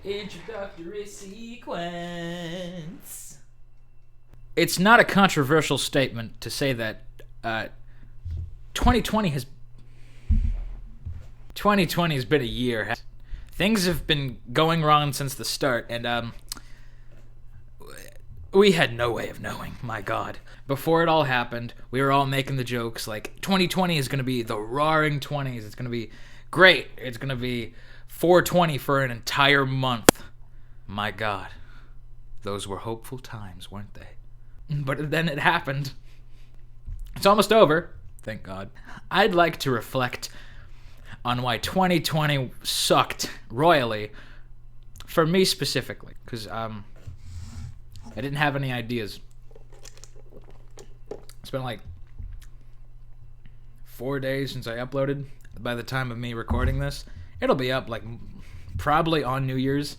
Introductory sequence. It's not a controversial statement to say that 2020 has been a year. Things have been going wrong since the start, and we had no way of knowing, my God. Before it all happened, we were all making the jokes like 2020 is going to be the roaring 20s. It's going to be great. It's going to be 420 for an entire month. My God. Those were hopeful times, weren't they? But then it happened. It's almost over. Thank God. I'd like to reflect on why 2020 sucked royally. For me specifically. Because, I didn't have any ideas. It's been like 4 days since I uploaded. By the time of me recording this, it'll be up like probably on New Year's.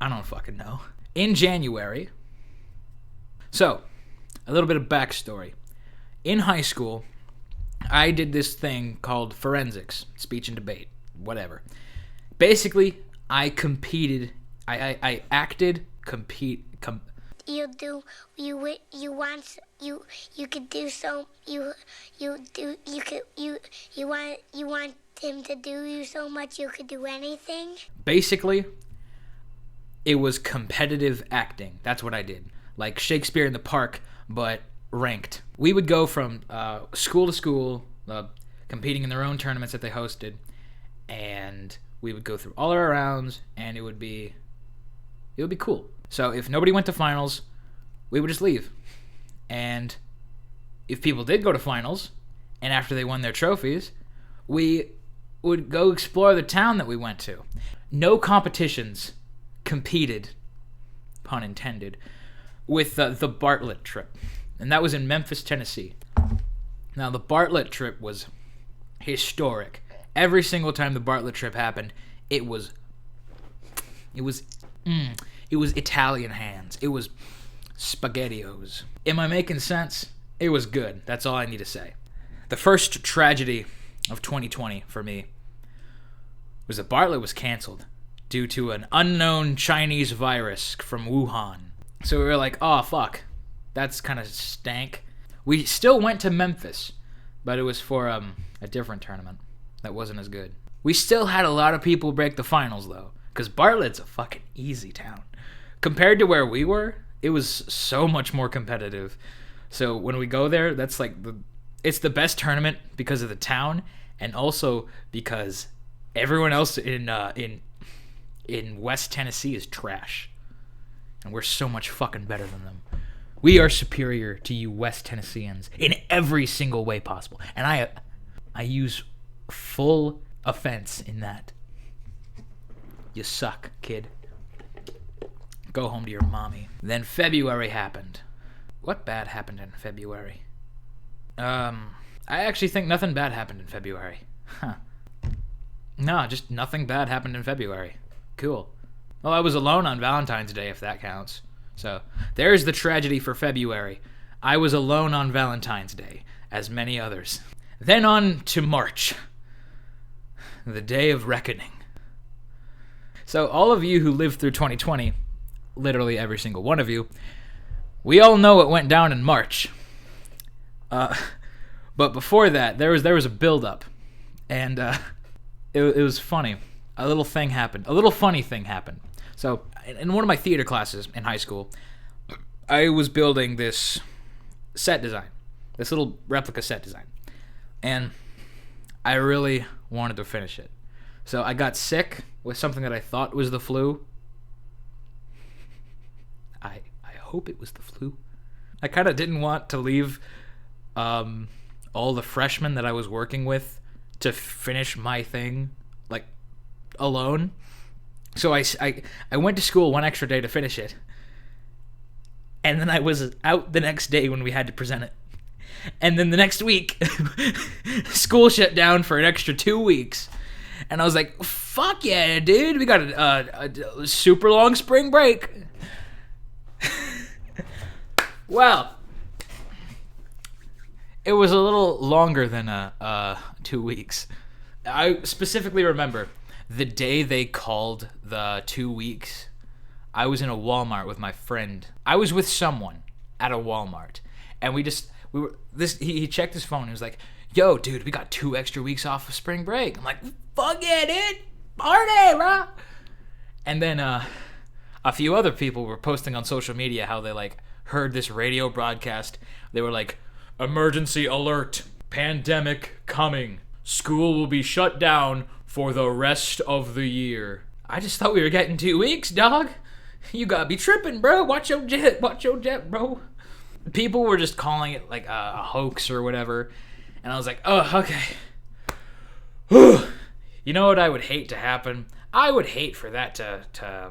I don't fucking know. In January. So, a little bit of backstory. In high school, I did this thing called forensics, speech and debate, whatever. Basically, I competed. I acted, You could do so. You want him to do you so much you could do anything. Basically, it was competitive acting. That's what I did. Like Shakespeare in the Park, but ranked. We would go from school to school, competing in their own tournaments that they hosted, and we would go through all our rounds, and it would be cool. So if nobody went to finals, we would just leave. And if people did go to finals, and after they won their trophies, we would go explore the town that we went to. No competitions competed, pun intended, with the Bartlett trip. And that was in Memphis, Tennessee. Now, the Bartlett trip was historic. Every single time the Bartlett trip happened, it was Italian hands. It was SpaghettiOs. Am I making sense? It was good. That's all I need to say. The first tragedy of 2020 for me was that Bartlett was canceled due to an unknown Chinese virus from Wuhan. So we were like, oh, fuck. That's kind of stank. We still went to Memphis, but it was for a different tournament that wasn't as good. We still had a lot of people break the finals, though, because Bartlett's a fucking easy town. Compared to where we were, it was so much more competitive. So when we go there, that's like it's the best tournament because of the town, and also because everyone else in West Tennessee is trash. And we're so much fucking better than them. We are superior to you West Tennesseans in every single way possible. And I use full offense in that. You suck, kid. Go home to your mommy. Then February happened. What bad happened in February? I actually think nothing bad happened in February. Huh. No, just nothing bad happened in February. Cool. Well, I was alone on Valentine's Day, if that counts. So, there's the tragedy for February. I was alone on Valentine's Day, as many others. Then on to March. The day of reckoning. So, all of you who lived through 2020, literally every single one of you, we all know what went down in March. But before that, there was a build-up. And it was funny. A little thing happened. A little funny thing happened. So, in one of my theater classes in high school, I was building this set design. This little replica set design. And I really wanted to finish it. So, I got sick with something that I thought was the flu. I hope it was the flu. I kind of didn't want to leave all the freshmen that I was working with to finish my thing, like, alone. So I went to school one extra day to finish it. And then I was out the next day when we had to present it. And then the next week, school shut down for an extra 2 weeks. And I was like, fuck yeah, dude. We got a super long spring break. Well, it was a little longer than 2 weeks. I specifically remember The day they called the 2 weeks, I was in a Walmart with my friend. I was with someone at a Walmart, and he checked his phone and was like, yo, dude, we got 2 extra weeks off of spring break. I'm like, fuck yeah, dude, party, bro. And then a few other people were posting on social media how they like heard this radio broadcast. They were like, emergency alert, pandemic coming, school will be shut down for the rest of the year. I just thought we were getting 2 weeks, dog. You gotta be tripping, bro. Watch your jet, bro. People were just calling it like a hoax or whatever. And I was like, oh, okay. You know what I would hate to happen? I would hate for that to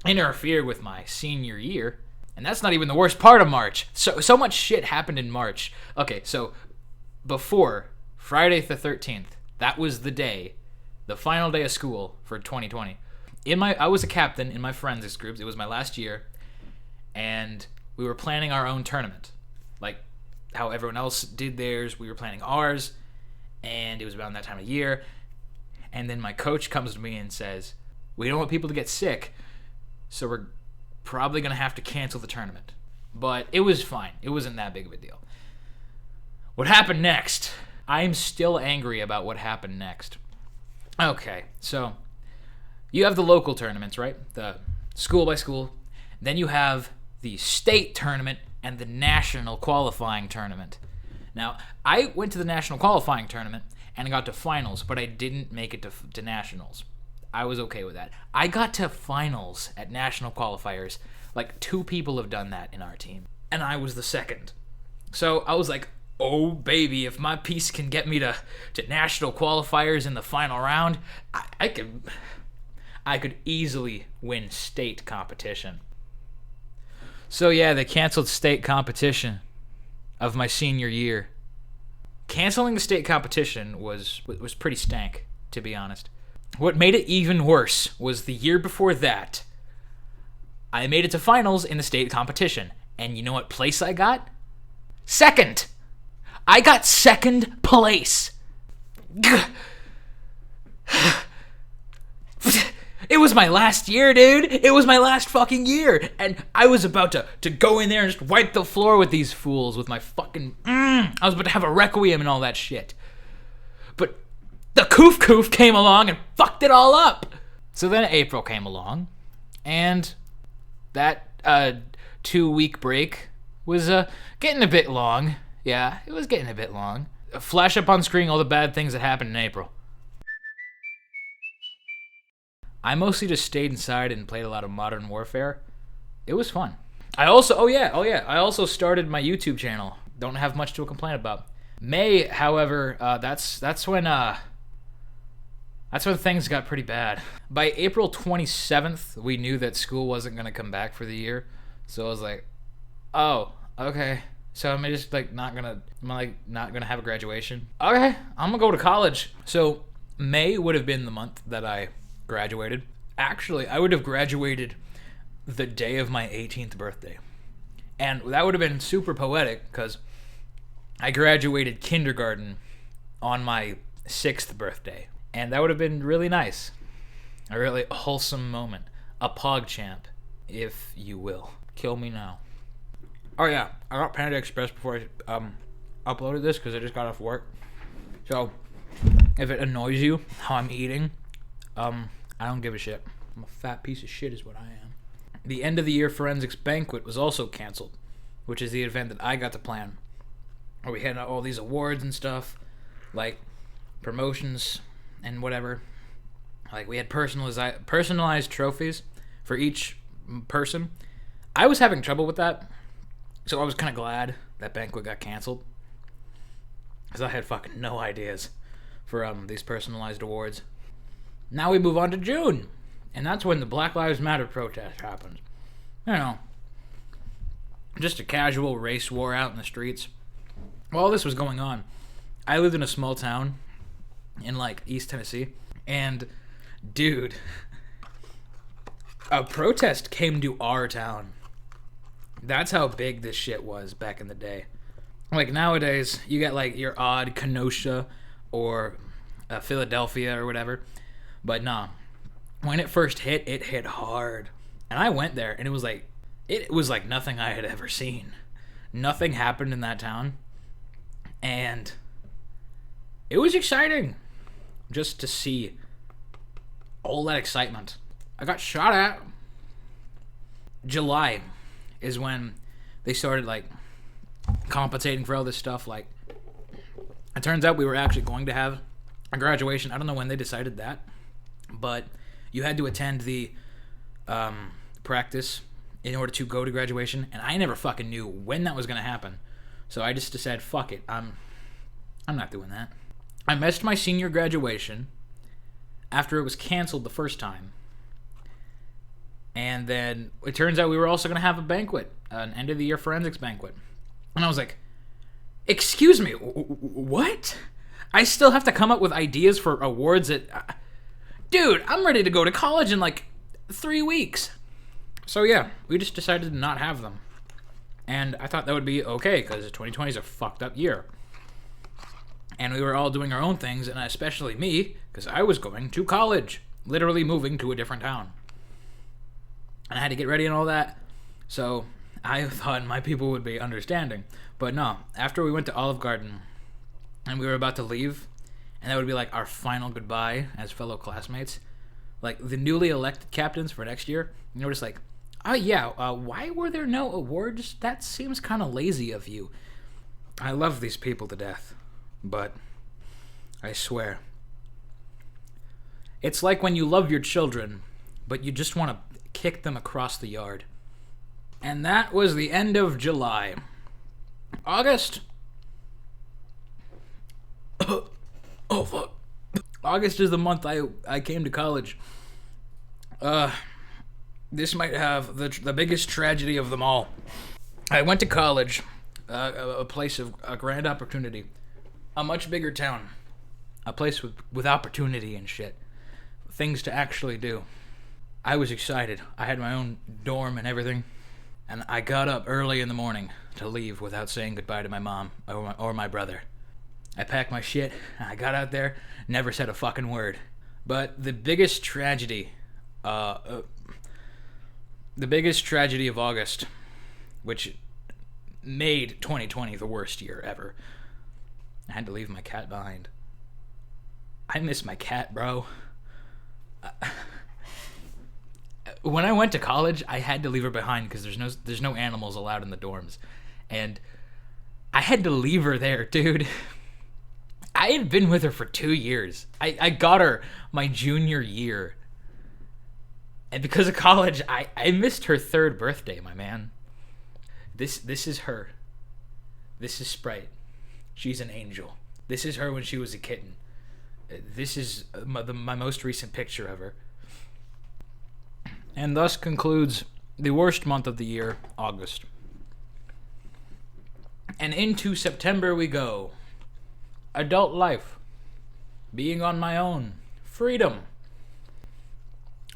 interfere with my senior year. And that's not even the worst part of March. So much shit happened in March. Okay, so before Friday the 13th, that was the final day of school for 2020. I was a captain in my forensics groups. It was my last year. And we were planning our own tournament. Like how everyone else did theirs, we were planning ours. And it was around that time of year. And then my coach comes to me and says, we don't want people to get sick, so we're probably going to have to cancel the tournament. But it was fine. It wasn't that big of a deal. What happened next? I'm still angry about what happened next. Okay, so you have the local tournaments, right? The school by school. Then you have the state tournament and the national qualifying tournament. Now, I went to the national qualifying tournament and I got to finals, but I didn't make it to nationals. I was okay with that. I got to finals at national qualifiers. Like 2 people have done that in our team, and I was the second. So I was like, oh baby, if my piece can get me to national qualifiers in the final round, I could easily win state competition. So yeah, they canceled state competition of my senior year. Canceling the state competition was pretty stank, to be honest. What made it even worse was the year before that, I made it to finals in the state competition. And you know what place I got? Second! I got second place! It was my last year, dude. It was my last fucking year. And I was about to go in there and just wipe the floor with these fools with my fucking... I was about to have a requiem and all that shit. But the coof came along and fucked it all up. So then April came along. And that 2-week break was getting a bit long. Yeah, it was getting a bit long. Flash up on screen all the bad things that happened in April. I mostly just stayed inside and played a lot of Modern Warfare. It was fun. I also started my YouTube channel. Don't have much to complain about. May, however, that's when things got pretty bad. By April 27th, we knew that school wasn't gonna come back for the year. So I was like, oh, okay. So I'm just not gonna have a graduation. Okay, I'm gonna go to college. So May would have been the month that I graduated. Actually, I would have graduated the day of my 18th birthday. And that would have been super poetic because I graduated kindergarten on my 6th birthday. And that would have been really nice. A really wholesome moment. A PogChamp, if you will. Kill me now. Oh yeah, I got Panda Express before I uploaded this because I just got off work. So, if it annoys you how I'm eating, I don't give a shit. I'm a fat piece of shit is what I am. The end of the year forensics banquet was also canceled, which is the event that I got to plan. Where we had all these awards and stuff, like promotions and whatever. Like we had personalized trophies for each person. I was having trouble with that, so I was kind of glad that banquet got canceled. Because I had fucking no ideas for these personalized awards. Now we move on to June, and that's when the Black Lives Matter protest happens. You know, just a casual race war out in the streets. While this was going on, I lived in a small town in East Tennessee, and dude, a protest came to our town. That's how big this shit was back in the day. Nowadays, you get your odd Kenosha or Philadelphia or whatever. But nah, when it first hit, it hit hard. And I went there, and it was like nothing I had ever seen. Nothing happened in that town. And it was exciting just to see all that excitement. I got shot at. July is when they started like compensating for all this stuff. Like, it turns out we were actually going to have a graduation. I don't know when they decided that, but you had to attend the practice in order to go to graduation, and I never fucking knew when that was going to happen. So I just decided, fuck it, I'm not doing that. I missed my senior graduation after it was canceled the first time. And then it turns out we were also going to have a banquet, an end-of-the-year forensics banquet. And I was like, excuse me, what? I still have to come up with ideas for awards that... Dude, I'm ready to go to college in like 3 weeks. So yeah, we just decided to not have them. And I thought that would be okay, because 2020 is a fucked up year. And we were all doing our own things, and especially me, because I was going to college. Literally moving to a different town. And I had to get ready and all that. So I thought my people would be understanding. But no, after we went to Olive Garden and we were about to leave, and that would be like our final goodbye as fellow classmates, like the newly elected captains for next year, and they were just like, oh yeah, why were there no awards? That seems kind of lazy of you. I love these people to death, but I swear, it's like when you love your children, but you just want to kick them across the yard. And that was the end of July. August. Oh fuck. August is the month I came to college. This might have the biggest tragedy of them all. I went to college, a place of a grand opportunity, a much bigger town, a place with opportunity and shit, things to actually do. I was excited. I had my own dorm and everything. And I got up early in the morning to leave without saying goodbye to my mom or my brother. I packed my shit, and I got out there, never said a fucking word. But the biggest tragedy of August, which made 2020 the worst year ever, I had to leave my cat behind. I miss my cat, bro. When I went to college, I had to leave her behind because there's no animals allowed in the dorms. And I had to leave her there, dude. I had been with her for 2 years. I got her my junior year. And because of college, I missed her 3rd birthday, my man. This is her. This is Sprite. She's an angel. This is her when she was a kitten. This is my most recent picture of her. And thus concludes the worst month of the year, August. And into September we go. Adult life. Being on my own. Freedom.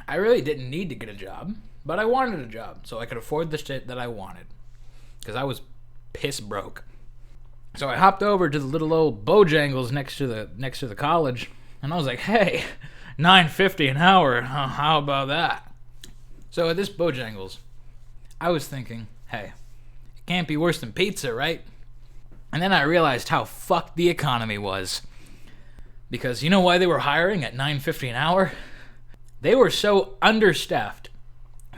I really didn't need to get a job, but I wanted a job so I could afford the shit that I wanted. Because I was piss broke. So I hopped over to the little old Bojangles next to the college, and I was like, hey, $9.50 an hour, how about that? So at this Bojangles, I was thinking, hey, it can't be worse than pizza, right? And then I realized how fucked the economy was. Because you know why they were hiring at $9.50 an hour? They were so understaffed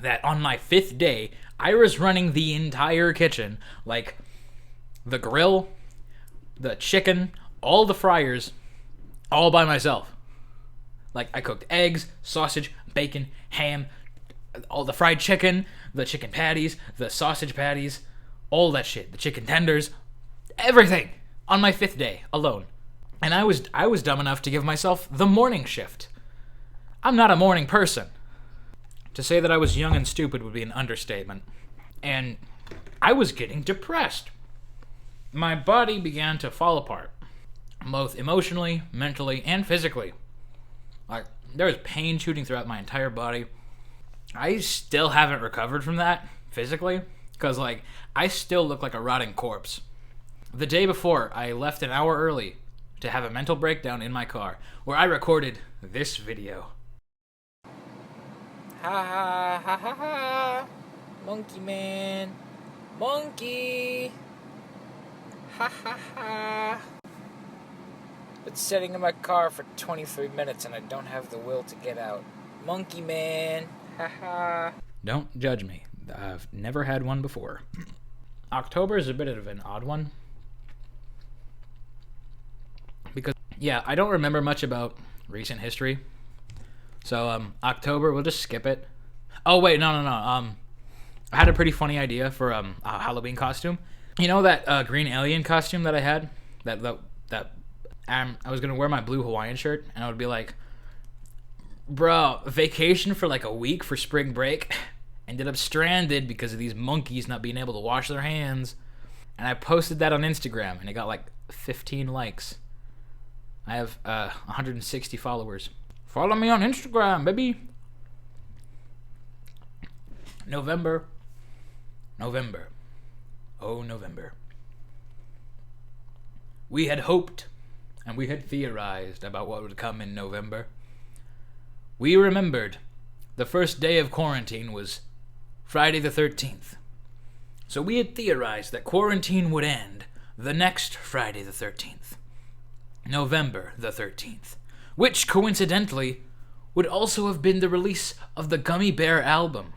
that on my 5th day, I was running the entire kitchen, like the grill, the chicken, all the fryers, all by myself. Like, I cooked eggs, sausage, bacon, ham, all the fried chicken, the chicken patties, the sausage patties, all that shit, the chicken tenders, everything on my 5th day alone. And I was dumb enough to give myself the morning shift. I'm not a morning person. To say that I was young and stupid would be an understatement. And I was getting depressed. My body began to fall apart, both emotionally, mentally, and physically. Like, there was pain shooting throughout my entire body. I still haven't recovered from that, physically, because, like, I still look like a rotting corpse. The day before, I left an hour early to have a mental breakdown in my car, where I recorded this video. Ha ha ha ha ha. Monkey man. Monkey. Ha ha ha. Been sitting in my car for 23 minutes and I don't have the will to get out. Monkey man. Ha ha. Don't judge me. I've never had one before. October is a bit of an odd one. Because, yeah, I don't remember much about recent history. So, October, we'll just skip it. Oh, wait, no. I had a pretty funny idea for a Halloween costume. You know that green alien costume that I had? I was going to wear my blue Hawaiian shirt, and I would be like, bro, vacation for like a week for spring break. Ended up stranded because of these monkeys not being able to wash their hands. And I posted that on Instagram, and it got like 15 likes. I have 160 followers. Follow me on Instagram, baby. November. Oh, November. We had hoped and we had theorized about what would come in November. We remembered the first day of quarantine was Friday the 13th. So we had theorized that quarantine would end the next Friday the 13th. November the 13th. Which, coincidentally, would also have been the release of the Gummy Bear album.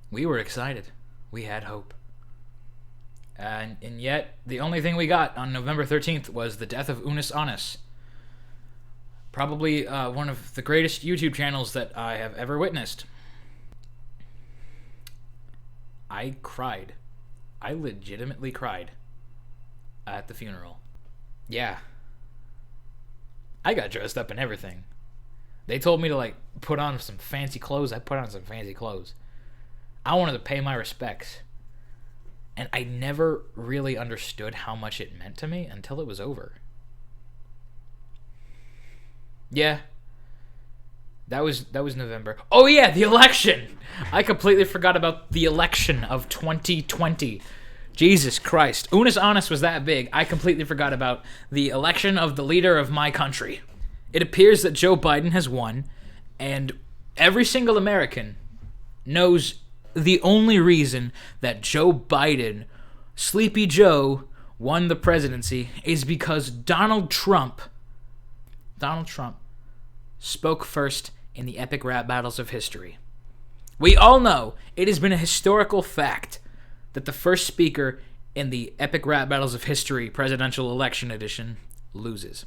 We were excited. We had hope. And yet, the only thing we got on November 13th was the death of Unus Annus. Probably one of the greatest YouTube channels that I have ever witnessed. I cried. I legitimately cried at the funeral. Yeah. I got dressed up and everything. They told me to, like, put on some fancy clothes. I put on some fancy clothes. I wanted to pay my respects. And I never really understood how much it meant to me until it was over. Yeah. That was November. Oh yeah, the election! I completely forgot about the election of 2020. Jesus Christ. Unus Annus was that big, I completely forgot about the election of the leader of my country. It appears that Joe Biden has won, and every single American knows the only reason that Joe Biden, Sleepy Joe, won the presidency is because Donald Trump spoke first in the epic rap battles of history. We all know it has been a historical fact that the first speaker in the epic rap battles of history presidential election edition loses.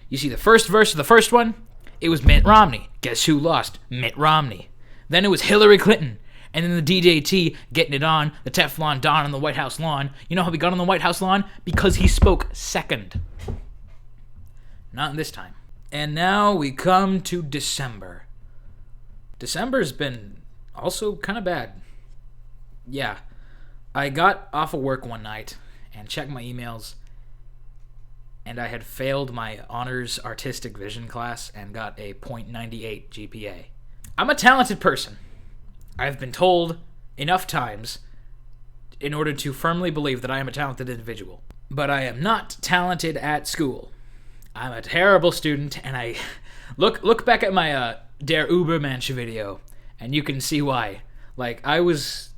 You see, the first verse of the first one, it was Mitt Romney. Guess who lost? Mitt Romney. Then it was Hillary Clinton. And then the DJT getting it on, the Teflon Don on the White House lawn. You know how we got on the White House lawn? Because he spoke second. Not this time. And now we come to December. December's been also kind of bad. Yeah. I got off of work one night and checked my emails, and I had failed my honors artistic vision class and got a .98 GPA. I'm a talented person. I've been told enough times in order to firmly believe that I am a talented individual. But I am not talented at school. I'm a terrible student, and I look back at my Der Übermensch video, and you can see why. Like, I was...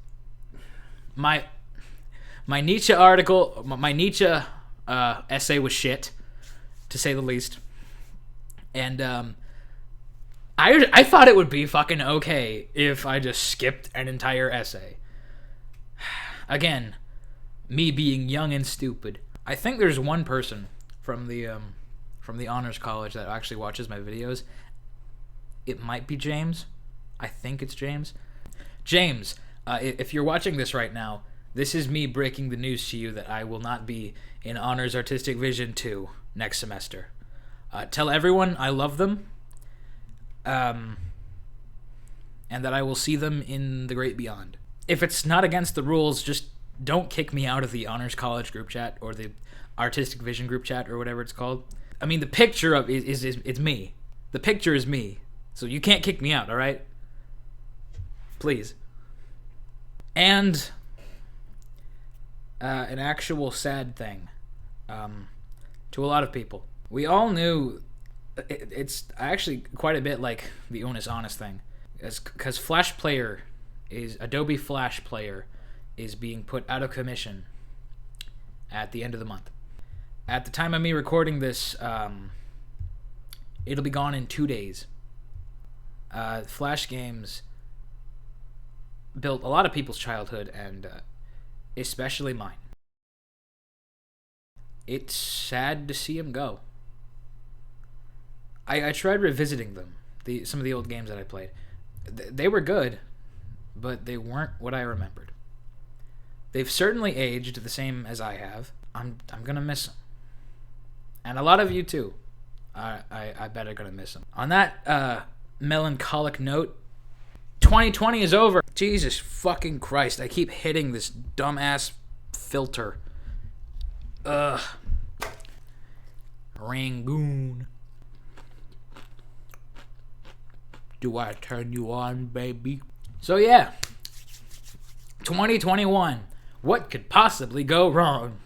My Nietzsche article, my Nietzsche essay was shit, to say the least. And I thought it would be fucking okay if I just skipped an entire essay. Again, me being young and stupid. I think there's one person from the honors college that actually watches my videos. It might be James. I think it's James. James, if you're watching this right now, this is me breaking the news to you that I will not be in Honors Artistic Vision 2 next semester. Tell everyone I love them, and that I will see them in the great beyond. If it's not against the rules, just don't kick me out of the Honors College group chat or the Artistic Vision group chat or whatever it's called. I mean, the picture of it's me. The picture is me. So you can't kick me out, all right? Please. And an actual sad thing to a lot of people. We all knew it's actually quite a bit like the Unus Annus thing. because Flash Player Adobe Flash Player is being put out of commission at the end of the month. At the time of me recording this, it'll be gone in 2 days. Flash games built a lot of people's childhood, and especially mine. It's sad to see them go. I tried revisiting them, some of the old games that I played. They were good, but they weren't what I remembered. They've certainly aged the same as I have. I'm gonna miss them, and a lot of you too. I bet are gonna miss them. On that melancholic note, 2020 is over. Jesus fucking Christ! I keep hitting this dumbass filter. Ugh. Rangoon. Do I turn you on, baby? So yeah, 2021. What could possibly go wrong?